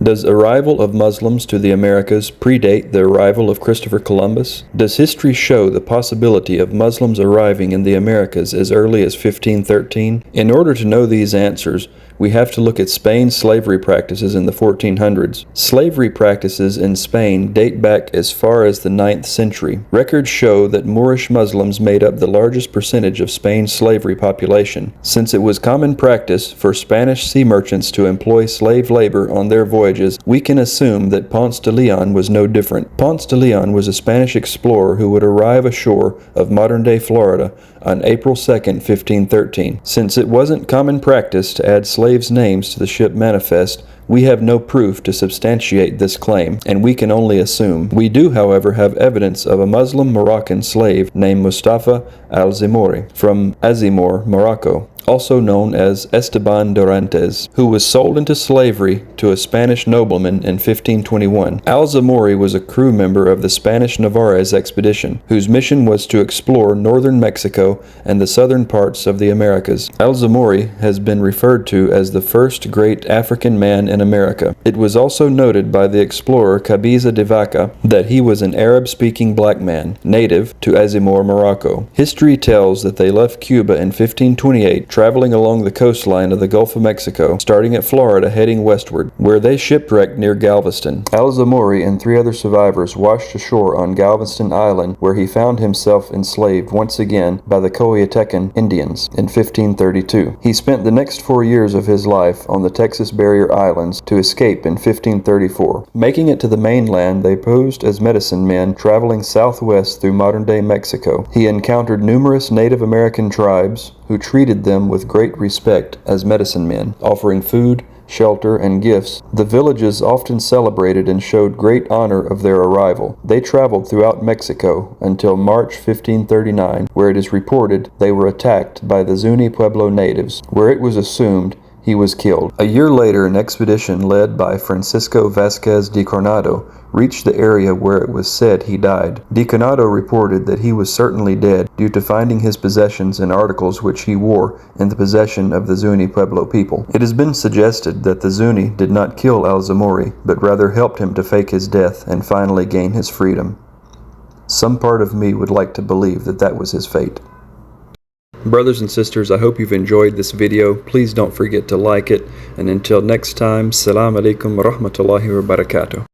Does arrival of Muslims to the Americas predate the arrival of Christopher Columbus? Does history show the possibility of Muslims arriving in the Americas as early as 1513? In order to know these answers, we have to look at Spain's slavery practices in the 1400s. Slavery practices in Spain date back as far as the 9th century. Records show that Moorish Muslims made up the largest percentage of Spain's slavery population. Since it was common practice for Spanish sea merchants to employ slave labor on their voyages, we can assume that Ponce de Leon was no different. Ponce de Leon was a Spanish explorer who would arrive ashore of modern-day Florida on April 2, 1513. Since it wasn't common practice to add slaves' names to the ship manifest, we have no proof to substantiate this claim, and we can only assume. We do, however, have evidence of a Muslim Moroccan slave named Mustafa al-Zimori from Azimor, Morocco, also known as Esteban Dorantes, who was sold into slavery to a Spanish nobleman in 1521. Al-Zimori was a crew member of the Spanish Narvaez expedition, whose mission was to explore northern Mexico and the southern parts of the Americas. Al-Zimori has been referred to as the first great African man in America. It was also noted by the explorer Cabeza de Vaca that he was an Arab-speaking black man, native to Azimor, Morocco. History tells that they left Cuba in 1528, traveling along the coastline of the Gulf of Mexico, starting at Florida heading westward, where they shipwrecked near Galveston. Al-Zimori and 3 other survivors washed ashore on Galveston Island, where he found himself enslaved once again by the Coyotecan Indians in 1532. He spent the next 4 years of his life on the Texas Barrier Islands to escape in 1534. Making it to the mainland, they posed as medicine men traveling southwest through modern-day Mexico. He encountered numerous Native American tribes who treated them with great respect as medicine men, offering food, shelter, and gifts. The villages often celebrated and showed great honor of their arrival. They traveled throughout Mexico until March 1539, where it is reported they were attacked by the Zuni Pueblo natives, where it was assumed he was killed. A year later, an expedition led by Francisco Vázquez de Coronado reached the area where it was said he died. De Coronado reported that he was certainly dead due to finding his possessions and articles which he wore in the possession of the Zuni Pueblo people. It has been suggested that the Zuni did not kill Al-Zimori, but rather helped him to fake his death and finally gain his freedom. Some part of me would like to believe that that was his fate. Brothers and sisters, I hope you've enjoyed this video. Please don't forget to like it. And until next time, Assalamu alaikum wa rahmatullahi wa barakatuh.